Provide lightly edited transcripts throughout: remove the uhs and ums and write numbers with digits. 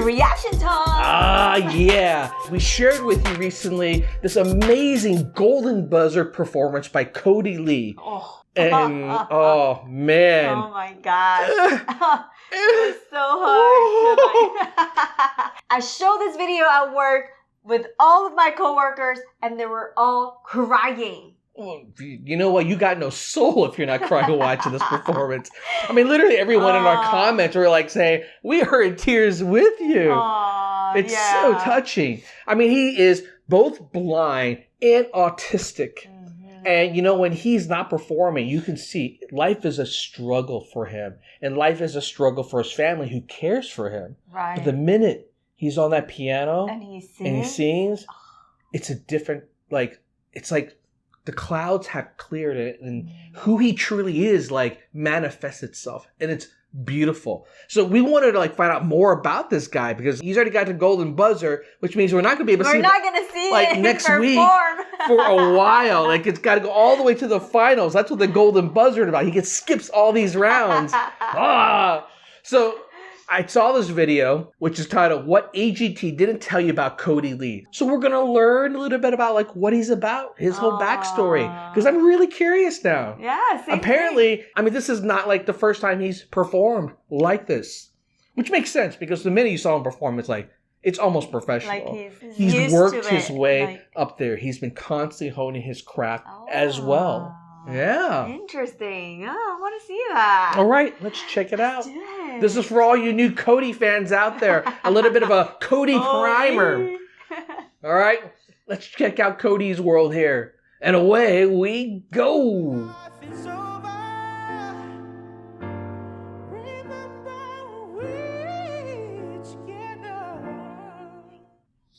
reaction time. Ah, yeah. We shared with you recently this amazing golden buzzer performance by Kodi Lee. Oh. And, oh, man. Oh my gosh. It was so hard to I showed this video at work with all of my coworkers and they were all crying. Well, you know what? You got no soul if you're not crying watching this performance. I mean, literally everyone in our comments were like saying, we are in tears with you. It's so touching. I mean, he is both blind and autistic. And, you know, when he's not performing, you can see life is a struggle for him. And life is a struggle for his family who cares for him. Right. But the minute he's on that piano and he sings, it's a different, like, it's like the clouds have cleared it. And who he truly is, like, manifests itself. And it's beautiful. So we wanted to like find out more about this guy because he's already got the golden buzzer, which means we're not going to be able to see it like next week for a while. Like it's got to go all the way to the finals. That's what the golden buzzer is about. He skips all these rounds. So I saw this video, which is titled "What AGT Didn't Tell You About Kodi Lee." So we're going to learn a little bit about like what he's about, his whole backstory, because I'm really curious now. Yeah, apparently, I mean, this is not like the first time he's performed like this, which makes sense because the minute you saw him perform, it's like, it's almost professional. Like he's worked his way up there. He's been constantly honing his craft as well. Yeah. Interesting. Oh, I want to see that. All right, let's check it out. This is for all you new Kodi fans out there. A little bit of a Kodi primer. All right, let's check out Kodi's world here. And away we go.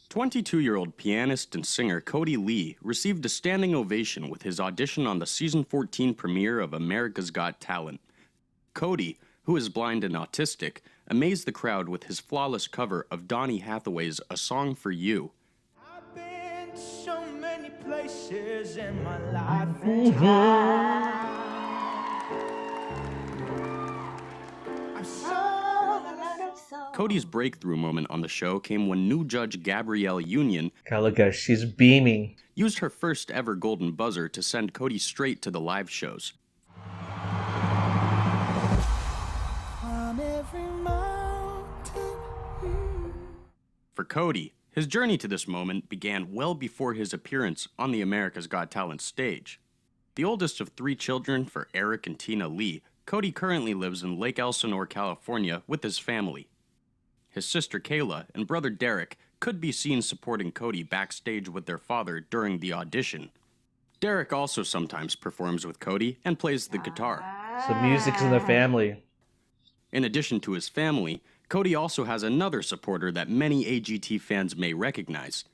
22-year-old pianist and singer Kodi Lee received a standing ovation with his audition on the season 14 premiere of America's Got Talent. Kodi, who is blind and autistic, amazed the crowd with his flawless cover of Donny Hathaway's A Song for You. I've been to so many places in my life. I'm so Kodi's breakthrough moment on the show came when new judge Gabrielle Union God, look at her, she's beaming. Used her first ever golden buzzer to send Kodi straight to the live shows. For Kodi, his journey to this moment began well before his appearance on the America's Got Talent stage. The oldest of 3 children for Eric and Tina Lee, Kodi currently lives in Lake Elsinore, California with his family. His sister Kayla and brother Derek could be seen supporting Kodi backstage with their father during the audition. Derek also sometimes performs with Kodi and plays the guitar. So music's in the family. In addition to his family, Kodi also has another supporter that many AGT fans may recognize.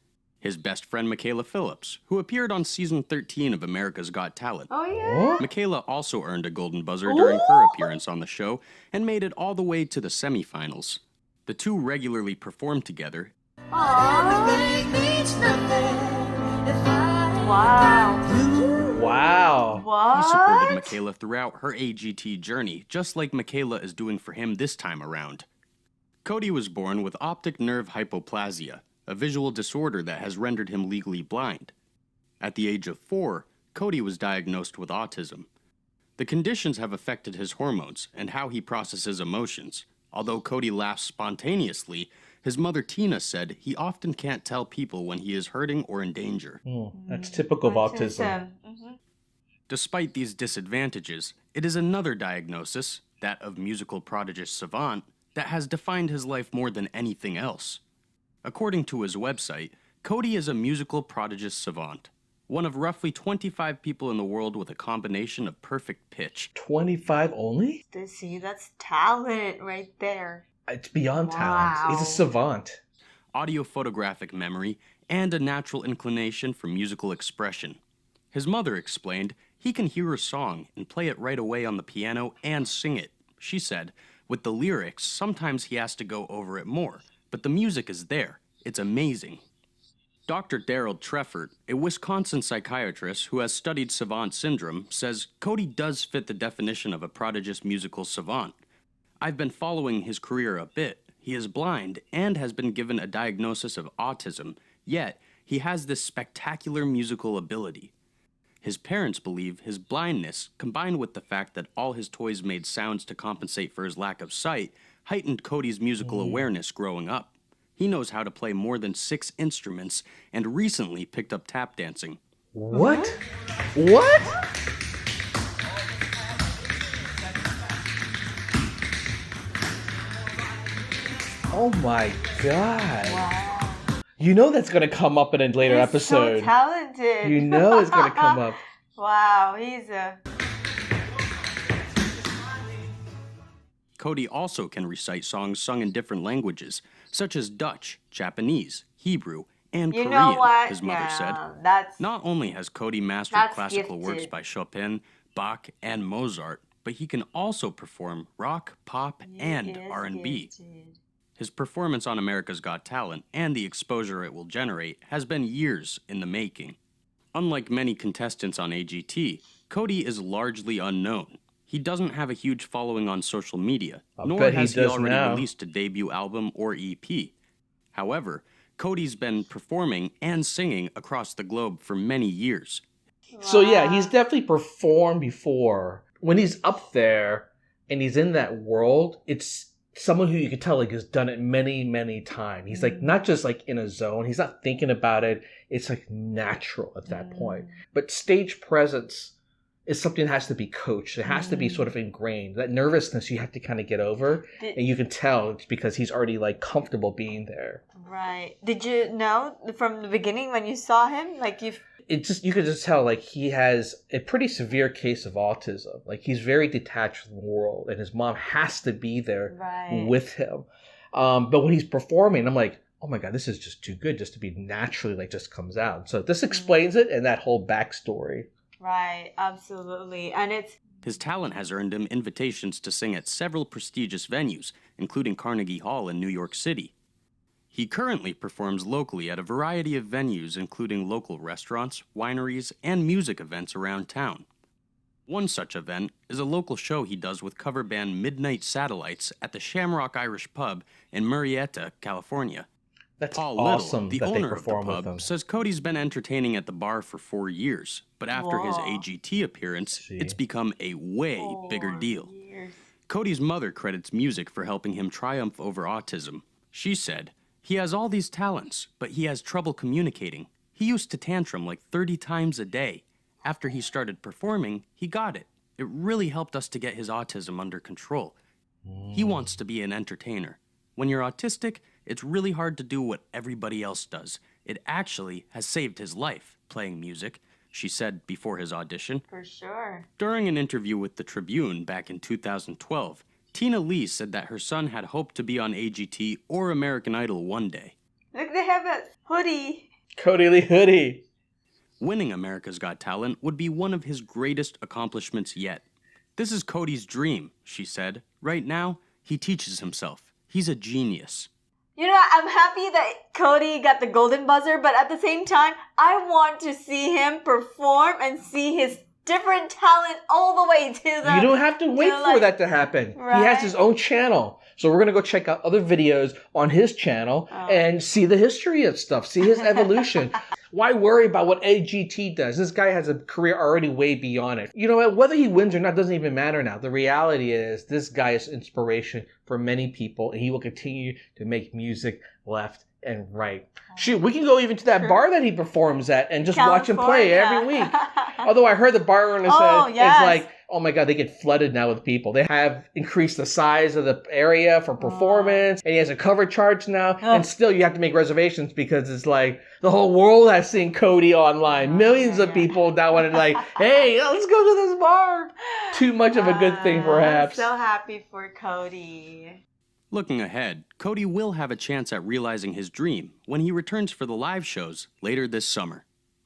His best friend Michaela Phillips, who appeared on season 13 of America's Got Talent. Oh yeah? Michaela also earned a golden buzzer during her appearance on the show and made it all the way to the semifinals. The two regularly perform together. Wow. What? He supported Michaela throughout her AGT journey, just like Michaela is doing for him this time around. Kodi was born with optic nerve hypoplasia, a visual disorder that has rendered him legally blind. At the age of 4, Kodi was diagnosed with autism. The conditions have affected his hormones and how he processes emotions. Although Kodi laughs spontaneously, his mother Tina said he often can't tell people when he is hurting or in danger. That's typical of autism. Despite these disadvantages, it is another diagnosis, that of musical prodigious savant, that has defined his life more than anything else. According to his website, Kodi is a musical prodigious savant, one of roughly 25 people in the world with a combination of perfect pitch. 25 only? See, that's talent right there. It's beyond talent. He's a savant. Audio photographic memory, and a natural inclination for musical expression. His mother explained he can hear a song and play it right away on the piano and sing it. She said, with the lyrics, sometimes he has to go over it more, but the music is there. It's amazing. Dr. Daryl Treffert, a Wisconsin psychiatrist who has studied savant syndrome, says Kodi does fit the definition of a prodigious musical savant. I've been following his career a bit. He is blind and has been given a diagnosis of autism, yet he has this spectacular musical ability. His parents believe his blindness, combined with the fact that all his toys made sounds to compensate for his lack of sight, heightened Kodi's musical awareness growing up. He knows how to play more than 6 instruments and recently picked up tap dancing. What? What? Oh my god. Wow. You know that's going to come up in a later He's episode. so talented. You know it's going to come up. Wow, he's a... Kodi also can recite songs sung in different languages, such as Dutch, Japanese, Hebrew, and You Korean, know what? his mother said. That's... Not only has Kodi mastered That's classical gifted. works by Chopin, Bach, and Mozart, but he can also perform rock, pop, and He is R&B. gifted. His performance on America's Got Talent and the exposure it will generate has been years in the making. Unlike many contestants on AGT, Kodi is largely unknown. He doesn't have a huge following on social media, nor bet he has he does already now. released a debut album or EP. However, Kodi's been performing and singing across the globe for many years. So yeah, Wow. he's definitely performed before. When he's up there and he's in that world, it's someone who you can tell like has done it many, many times. He's like not just like in a zone. He's not thinking about it. It's like natural at that point. But stage presence is something that has to be coached. It has to be sort of ingrained. That nervousness you have to kind of get over. Did- And you can tell it's because he's already like comfortable being there. Right. Did you know from the beginning when you saw him? Like you... You could just tell like he has a pretty severe case of autism. Like he's very detached from the world, and his mom has to be there Right. with him. But when he's performing, I'm like, oh my god, this is just too good just to be naturally like just comes out. So this explains it and that whole backstory. Right. Absolutely. And it's... His talent has earned him invitations to sing at several prestigious venues, including Carnegie Hall in New York City. He currently performs locally at a variety of venues, including local restaurants, wineries, and music events around town. One such event is a local show he does with cover band Midnight Satellites at the Shamrock Irish Pub in Murrieta, California. That's Paul awesome Little, the that they owner of the perform with him. pub, says Cody's been entertaining at the bar for 4 years, but after his Whoa. AGT appearance, it's become a way bigger 4 deal. years. Cody's mother credits music for helping him triumph over autism. She said, "He has all these talents, but he has trouble communicating. He used to tantrum like 30 times a day. After he started performing, he got it. It really helped us to get his autism under control. He wants to be an entertainer. When you're autistic, it's really hard to do what everybody else does. It actually has saved his life, playing music," she said before his audition. For sure. During an interview with the Tribune back in 2012, Tina Lee said that her son had hoped to be on AGT or American Idol one day. Look, they have a hoodie. Kodi Lee hoodie. Winning America's Got Talent would be one of his greatest accomplishments yet. "This is Cody's dream," she said. "Right now, he teaches himself. He's a genius." You know, I'm happy that Kodi got the golden buzzer, but at the same time, I want to see him perform and see his different talent all the way to the... You don't have to wait for like- that to happen. He Right. has his own channel. So we're going to go check out other videos on his channel and see the history of stuff, see his evolution. Why worry about what AGT does? This guy has a career already way beyond it. You know what? Whether he wins or not doesn't even matter now. The reality is this guy is inspiration for many people, and he will continue to make music left and right. Shoot, we can go even to that bar that he performs at and just watch him play every week. Although I heard the bar owner said yes. it's like, oh my god, they get flooded now with people. They have increased the size of the area for performance, and he has a cover charge now, and still you have to make reservations because it's like the whole world has seen Kodi online. Millions of people now want to like, hey, let's go to this bar. Too much of a good thing, perhaps. I'm so happy for Kodi. Looking ahead, Kodi will have a chance at realizing his dream when he returns for the live shows later this summer.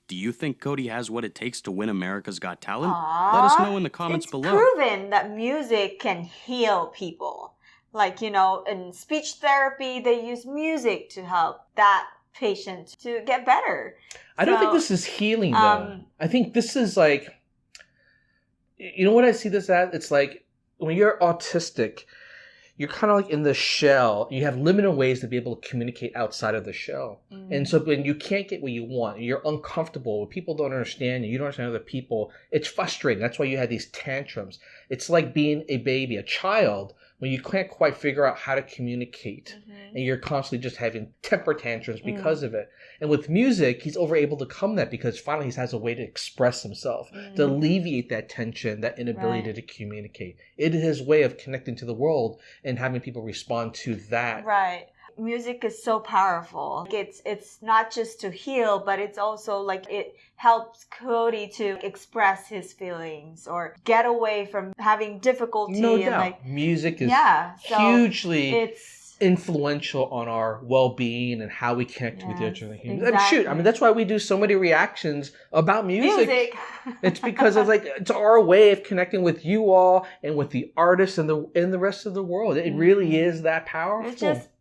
Do you think Kodi has what it takes to win America's Got Talent? Let us know in the comments It's below. proven that music can heal people. Like, you know, in speech therapy, they use music to help that patient to get better. I don't think So, this is healing, though. I think this is like, you know what I see this as? It's like when you're autistic, you're kind of like in the shell. You have limited ways to be able to communicate outside of the shell. And so when you can't get what you want, you're uncomfortable, people don't understand you don't understand other people, it's frustrating. That's why you have these tantrums. It's like being a baby, a child, when you can't quite figure out how to communicate. And you're constantly just having temper tantrums because of it. And with music, he's able to come that because finally he has a way to express himself, to alleviate that tension, that inability to communicate. It is his way of connecting to the world and having people respond to that. Right. Music is so powerful. It's not just to heal, but it's also like it helps Kodi to express his feelings or get away from having difficulty. No and doubt. like Music is so hugely influential on our well-being and how we connect with each other. Exactly. I mean, that's why we do so many reactions about music. It's because it's our way of connecting with you all and with the artists and the rest of the world. It really is that powerful.